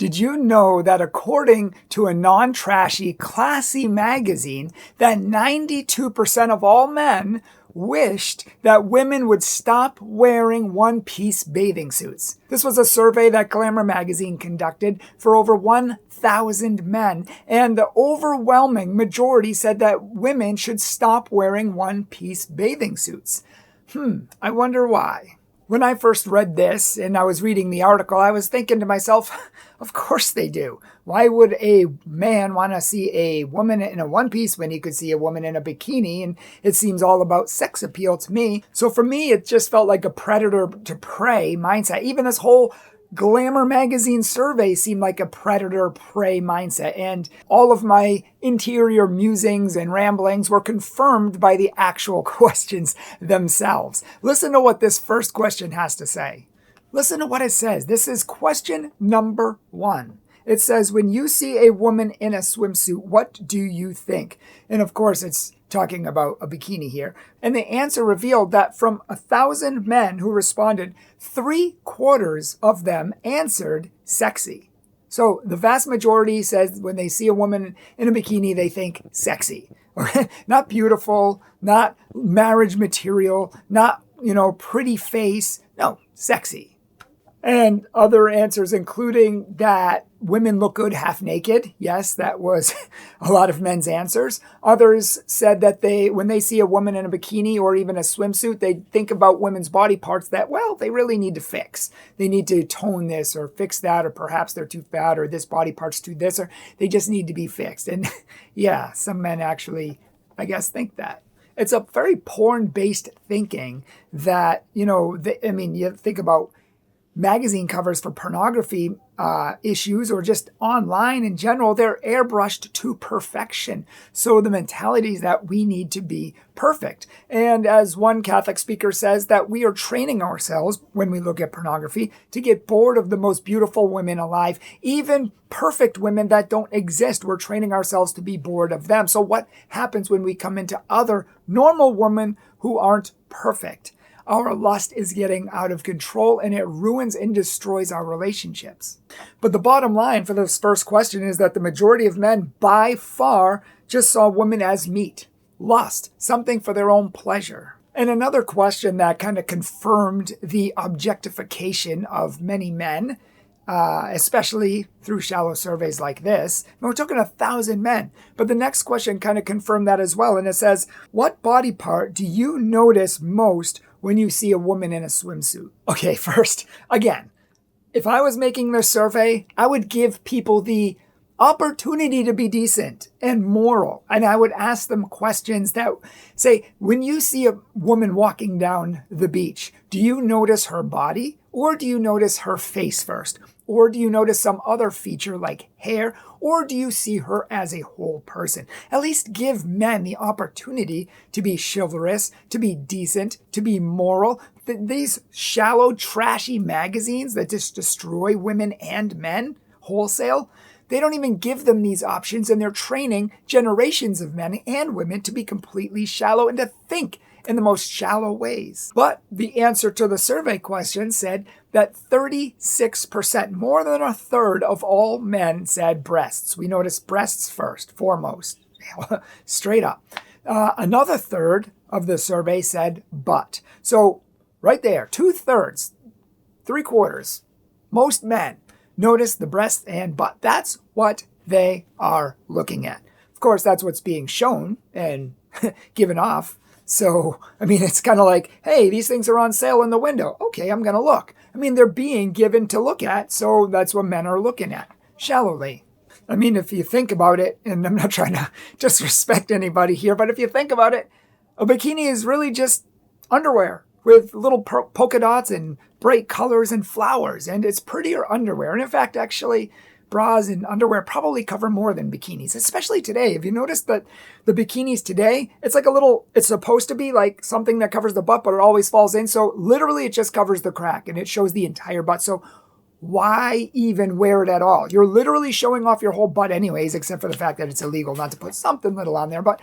Did you know that according to a non-trashy, classy magazine, that 92% of all men wished that women would stop wearing one-piece bathing suits? This was a survey that Glamour magazine conducted for over 1,000 men, and the overwhelming majority said that women should stop wearing one-piece bathing suits. I wonder why. When I first read this and I was reading the article, I was thinking to myself, of course they do. Why would a man want to see a woman in a one-piece when he could see a woman in a bikini? And it seems all about sex appeal to me. So for me, it just felt like a predator to prey mindset. Even this whole Glamour magazine survey seemed like a predator-prey mindset, and all of my interior musings and ramblings were confirmed by the actual questions themselves. Listen to what this first question has to say. Listen to what it says. This is question number 1. It says, when you see a woman in a swimsuit, what do you think? And of course, it's talking about a bikini here. And the answer revealed that from 1,000 men who responded, 3/4 of them answered sexy. So the vast majority says when they see a woman in a bikini, they think sexy. Not beautiful, not marriage material, not, pretty face. No, sexy. And other answers, including that women look good half naked. Yes, that was a lot of men's answers. Others said that when they see a woman in a bikini or even a swimsuit, they think about women's body parts that, they really need to fix. They need to tone this or fix that, or perhaps they're too fat, or this body part's too this, or they just need to be fixed. And yeah, some men actually, I guess, think that. It's a very porn-based thinking that, you think about magazine covers for pornography issues or just online in general, they're airbrushed to perfection. So the mentality is that we need to be perfect. And as one Catholic speaker says, that we are training ourselves when we look at pornography to get bored of the most beautiful women alive, even perfect women that don't exist. We're training ourselves to be bored of them. So what happens when we come into other normal women who aren't perfect? Our lust is getting out of control, and it ruins and destroys our relationships. But the bottom line for this first question is that the majority of men by far just saw women as meat, lust, something for their own pleasure. And another question that kind of confirmed the objectification of many men, especially through shallow surveys like this. And we're talking 1,000 men. But the next question kind of confirmed that as well. And it says, what body part do you notice most when you see a woman in a swimsuit? Okay, first, again, if I was making this survey, I would give people the opportunity to be decent and moral. And I would ask them questions that say, when you see a woman walking down the beach, do you notice her body, or do you notice her face first? Or do you notice some other feature like hair? Or do you see her as a whole person? At least give men the opportunity to be chivalrous, to be decent, to be moral. These shallow, trashy magazines that just destroy women and men wholesale, they don't even give them these options, and they're training generations of men and women to be completely shallow and to think in the most shallow ways. But the answer to the survey question said that 36%, more than a third of all men, said breasts. We notice breasts first, foremost, straight up. Another third of the survey said butt. So right there, 2/3, 3/4, most men notice the breast and butt. That's what they are looking at. Of course, that's what's being shown and given off. So, it's kind of like, hey, these things are on sale in the window. Okay, I'm going to look. They're being given to look at, so that's what men are looking at, shallowly. If you think about it, and I'm not trying to disrespect anybody here, but if you think about it, a bikini is really just underwear with little polka dots and bright colors and flowers, and it's prettier underwear. And in fact, actually, bras and underwear probably cover more than bikinis, especially today. If you notice that the bikinis today, it's like it's supposed to be like something that covers the butt, but it always falls in. So literally it just covers the crack and it shows the entire butt. So why even wear it at all? You're literally showing off your whole butt anyways, except for the fact that it's illegal not to put something little on there. But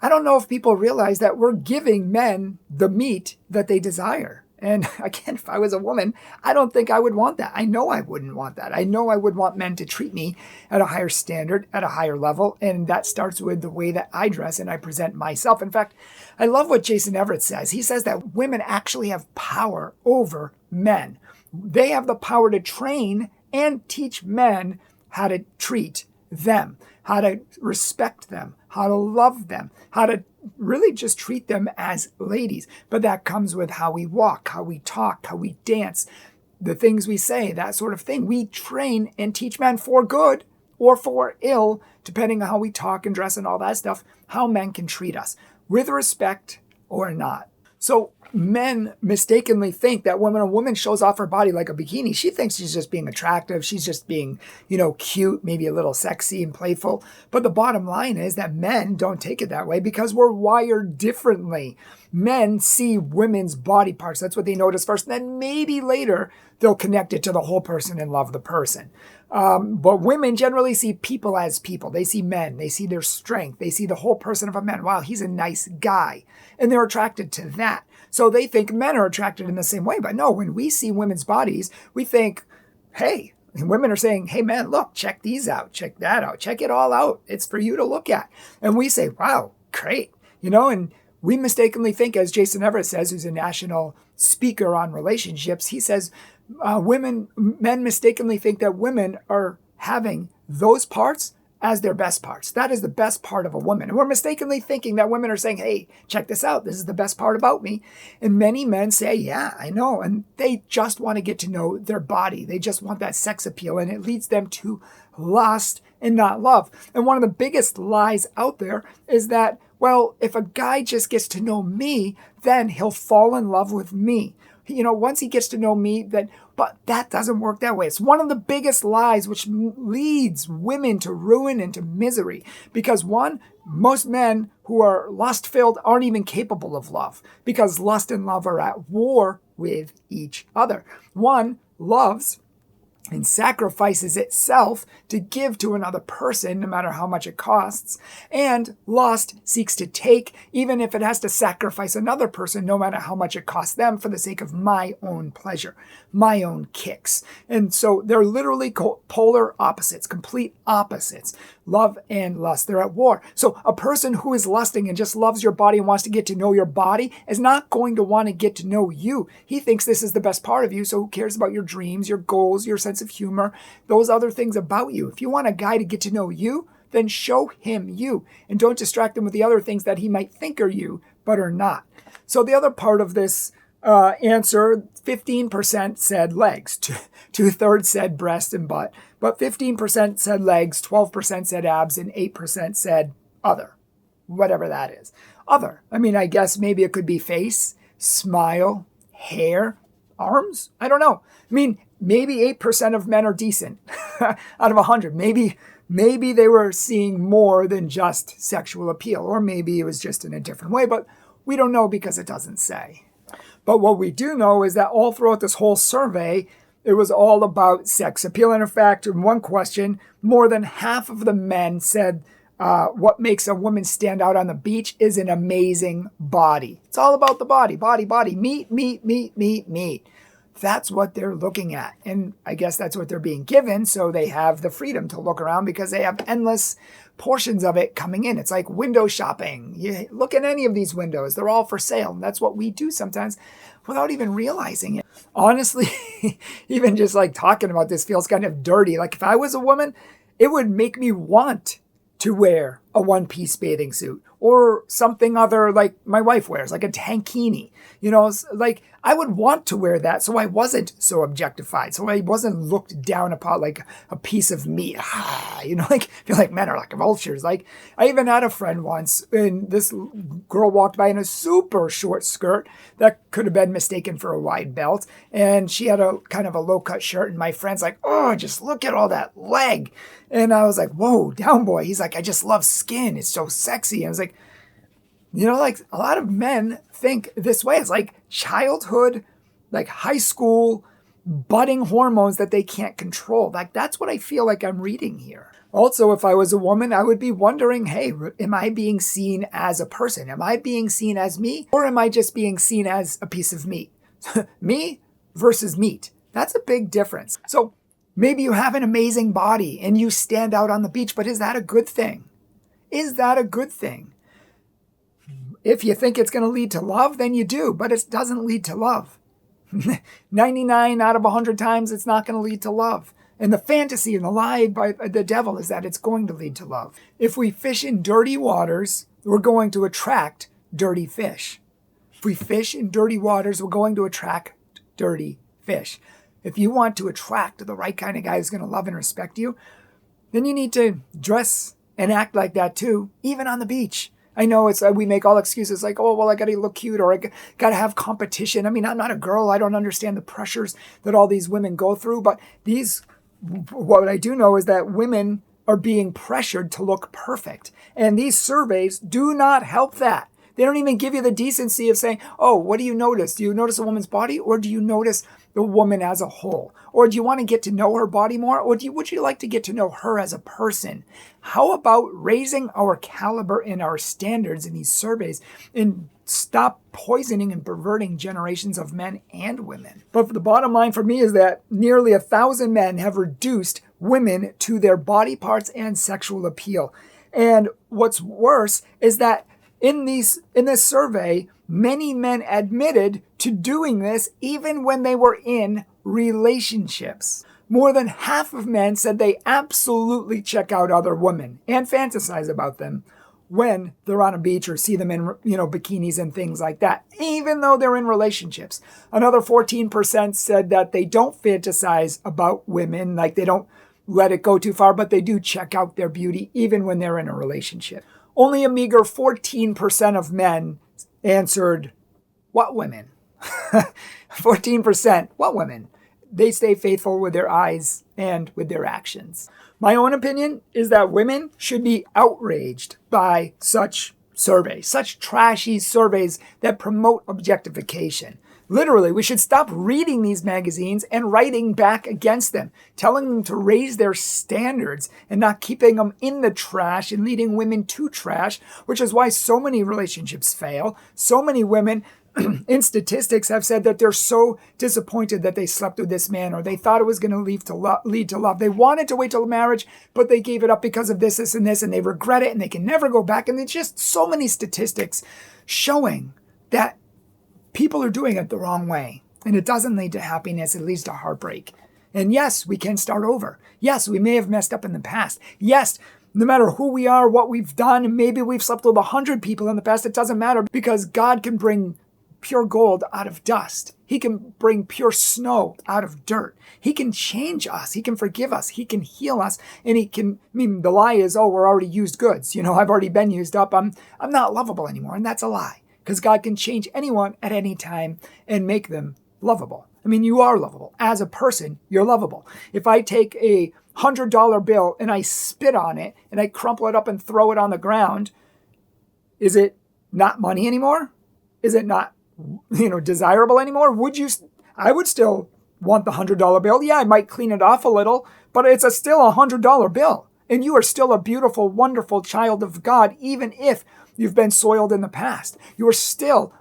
I don't know if people realize that we're giving men the meat that they desire. And again, if I was a woman, I don't think I would want that. I know I wouldn't want that. I know I would want men to treat me at a higher standard, at a higher level. And that starts with the way that I dress and I present myself. In fact, I love what Jason Everett says. He says that women actually have power over men. They have the power to train and teach men how to treat them, how to respect them, how to love them, how to really just treat them as ladies. But that comes with how we walk, how we talk, how we dance, the things we say, that sort of thing. We train and teach men for good or for ill, depending on how we talk and dress and all that stuff, how men can treat us with respect or not. So men mistakenly think that when a woman shows off her body like a bikini, she thinks she's just being attractive. She's just being, cute, maybe a little sexy and playful. But the bottom line is that men don't take it that way because we're wired differently. Men see women's body parts. That's what they notice first. And then maybe later they'll connect it to the whole person and love the person. But women generally see people as people. They see men. They see their strength. They see the whole person of a man. Wow, he's a nice guy. And they're attracted to that. So they think men are attracted in the same way. But no, when we see women's bodies, we think, hey, and women are saying, hey, man, look, check these out. Check that out. Check it all out. It's for you to look at. And we say, wow, great. And we mistakenly think, as Jason Everett says, who's a national speaker on relationships, he says, men mistakenly think that women are having those parts as their best parts. That is the best part of a woman. And we're mistakenly thinking that women are saying, hey, check this out. This is the best part about me. And many men say, yeah, I know. And they just want to get to know their body. They just want that sex appeal. And it leads them to lust and not love. And one of the biggest lies out there is that, well, if a guy just gets to know me, then he'll fall in love with me. Once he gets to know me, but that doesn't work that way. It's one of the biggest lies which leads women to ruin and to misery. Because one, most men who are lust-filled aren't even capable of love because lust and love are at war with each other. One loves and sacrifices itself to give to another person, no matter how much it costs. And lust seeks to take, even if it has to sacrifice another person, no matter how much it costs them, for the sake of my own pleasure, my own kicks. And so they're literally polar opposites, complete opposites. Love and lust, they're at war. So a person who is lusting and just loves your body and wants to get to know your body is not going to want to get to know you. He thinks this is the best part of you, so who cares about your dreams, your goals, your sense of humor, those other things about you. If you want a guy to get to know you, then show him you and don't distract him with the other things that he might think are you, but are not. So the other part of this answer, 15% said legs, two-thirds said breast and butt, but 15% said legs, 12% said abs, and 8% said other, whatever that is. Other, I guess maybe it could be face, smile, hair, arms, I don't know. Maybe 8% of men are decent out of 100. Maybe they were seeing more than just sexual appeal, or maybe it was just in a different way, but we don't know because it doesn't say. But what we do know is that all throughout this whole survey, it was all about sex appeal. And in fact, in one question, more than half of the men said what makes a woman stand out on the beach is an amazing body. It's all about the body, meat. That's what they're looking at. And I guess that's what they're being given. So they have the freedom to look around because they have endless portions of it coming in. It's like window shopping. You look at any of these windows, they're all for sale. And that's what we do sometimes without even realizing it. Honestly, even just like talking about this feels kind of dirty. Like if I was a woman, it would make me want to wear a one-piece bathing suit or something other like my wife wears, like a tankini. Like I would want to wear that so I wasn't so objectified, so I wasn't looked down upon like a piece of meat. Like feel like men are like vultures. Like I even had a friend once, and this girl walked by in a super short skirt that could have been mistaken for a wide belt, and she had a kind of a low-cut shirt, and my friend's like, oh, just look at all that leg. And I was like, whoa, down boy. He's like, I just love skin. It's so sexy. And I was like, like a lot of men think this way. It's like childhood, like high school, budding hormones that they can't control. Like that's what I feel like I'm reading here. Also, if I was a woman, I would be wondering, hey, am I being seen as a person? Am I being seen as me? Or am I just being seen as a piece of meat? Me versus meat. That's a big difference. So maybe you have an amazing body and you stand out on the beach, but is that a good thing? Is that a good thing? If you think it's going to lead to love, then you do, but it doesn't lead to love. 99 out of 100 times, it's not going to lead to love. And the fantasy and the lie by the devil is that it's going to lead to love. If we fish in dirty waters, we're going to attract dirty fish. If we fish in dirty waters, we're going to attract dirty fish. If you want to attract the right kind of guy who's going to love and respect you, then you need to dress and act like that too, even on the beach. I know we make all excuses like, oh, well, I got to look cute or I got to have competition. I mean, I'm not a girl. I don't understand the pressures that all these women go through. But what I do know is that women are being pressured to look perfect. And these surveys do not help that. They don't even give you the decency of saying, oh, what do you notice? Do you notice a woman's body or do you notice the woman as a whole? Or do you want to get to know her body more? Or would you like to get to know her as a person? How about raising our caliber and our standards in these surveys and stop poisoning and perverting generations of men and women? But the bottom line for me is that nearly 1,000 men have reduced women to their body parts and sexual appeal. And what's worse is that in this survey, many men admitted to doing this even when they were in relationships. More than half of men said they absolutely check out other women and fantasize about them when they're on a beach or see them in, bikinis and things like that, even though they're in relationships. Another 14% said that they don't fantasize about women, like they don't let it go too far, but they do check out their beauty even when they're in a relationship. Only a meager 14% of men answered, what women? 14%, what women? They stay faithful with their eyes and with their actions. My own opinion is that women should be outraged by such surveys, such trashy surveys that promote objectification. Literally, we should stop reading these magazines and writing back against them, telling them to raise their standards and not keeping them in the trash and leading women to trash, which is why so many relationships fail. So many women in statistics have said that they're so disappointed that they slept with this man or they thought it was going to lead to love. They wanted to wait till marriage, but they gave it up because of this, and this, and they regret it and they can never go back. And there's just so many statistics showing that people are doing it the wrong way. And it doesn't lead to happiness. It leads to heartbreak. And yes, we can start over. Yes, we may have messed up in the past. Yes, no matter who we are, what we've done, maybe we've slept with 100 people in the past. It doesn't matter because God can bring pure gold out of dust. He can bring pure snow out of dirt. He can change us. He can forgive us. He can heal us. And the lie is, oh, we're already used goods. I've already been used up. I'm not lovable anymore. And that's a lie. Because God can change anyone at any time and make them lovable. You are lovable. As a person, you're lovable. If I take a $100 bill and I spit on it and I crumple it up and throw it on the ground, is it not money anymore? Is it not, desirable anymore? I would still want the $100 bill. Yeah, I might clean it off a little, but it's still a $100 bill. And you are still a beautiful, wonderful child of God, even if you've been soiled in the past. You are still,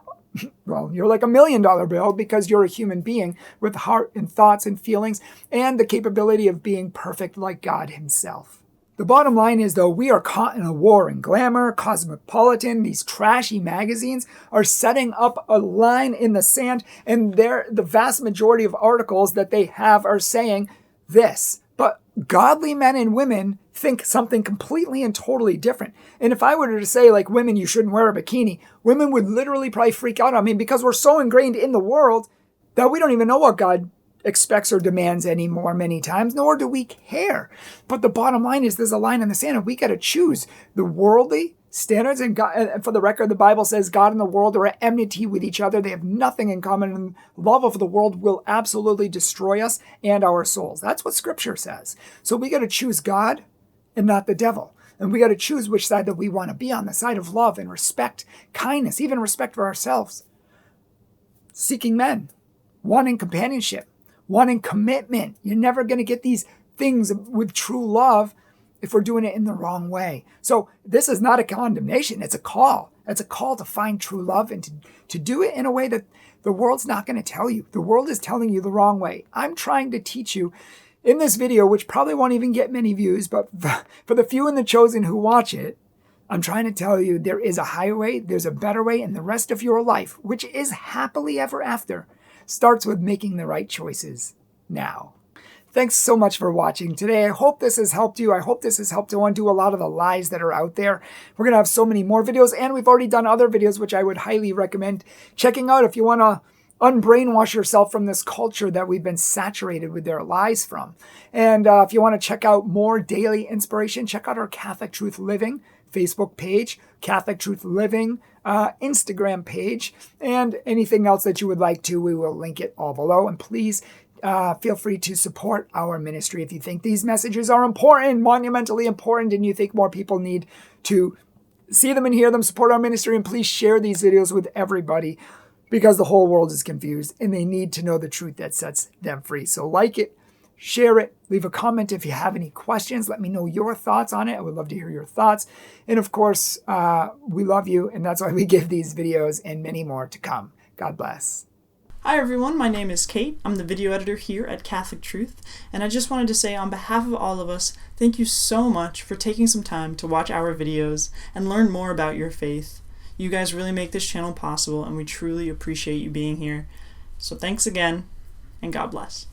you're like $1 million bill because you're a human being with heart and thoughts and feelings and the capability of being perfect like God himself. The bottom line is, though, we are caught in a war, and Glamour, Cosmopolitan, these trashy magazines are setting up a line in the sand, and the vast majority of articles that they have are saying this. But godly men and women think something completely and totally different. And if I were to say, like, women, you shouldn't wear a bikini, women would literally probably freak out on me because we're so ingrained in the world that we don't even know what God expects or demands anymore many times, nor do we care. But the bottom line is there's a line in the sand, and we got to choose the worldly standards. And God, and for the record, the Bible says God and the world are at enmity with each other. They have nothing in common, and love of the world will absolutely destroy us and our souls. That's what Scripture says. So we got to choose God and not the devil. And we got to choose which side that we want to be on, the side of love and respect, kindness, even respect for ourselves. Seeking men, wanting companionship, wanting commitment. You're never going to get these things with true love if we're doing it in the wrong way. So this is not a condemnation. It's a call. It's a call to find true love and to do it in a way that the world's not going to tell you. The world is telling you the wrong way. I'm trying to teach you in this video, which probably won't even get many views, but for the few and the chosen who watch it, I'm trying to tell you there is a higher way, there's a better way, and the rest of your life, which is happily ever after, starts with making the right choices now. Thanks so much for watching today. I hope this has helped you. I hope this has helped to undo a lot of the lies that are out there. We're going to have so many more videos, and we've already done other videos, which I would highly recommend checking out if you want to unbrainwash yourself from this culture that we've been saturated with their lies from. And if you want to check out more daily inspiration, check out our Catholic Truth Living Facebook page, Catholic Truth Living Instagram page, and anything else that you would like to, we will link it all below. And please feel free to support our ministry if you think these messages are important, monumentally important, and you think more people need to see them and hear them, support our ministry, and please share these videos with everybody, because the whole world is confused and they need to know the truth that sets them free. So like it, share it, leave a comment if you have any questions. Let me know your thoughts on it. I would love to hear your thoughts. And of course, we love you, and that's why we give these videos and many more to come. God bless. Hi everyone, my name is Kate. I'm the video editor here at Catholic Truth, and I just wanted to say on behalf of all of us, thank you so much for taking some time to watch our videos and learn more about your faith. You guys really make this channel possible, and we truly appreciate you being here. So thanks again, and God bless.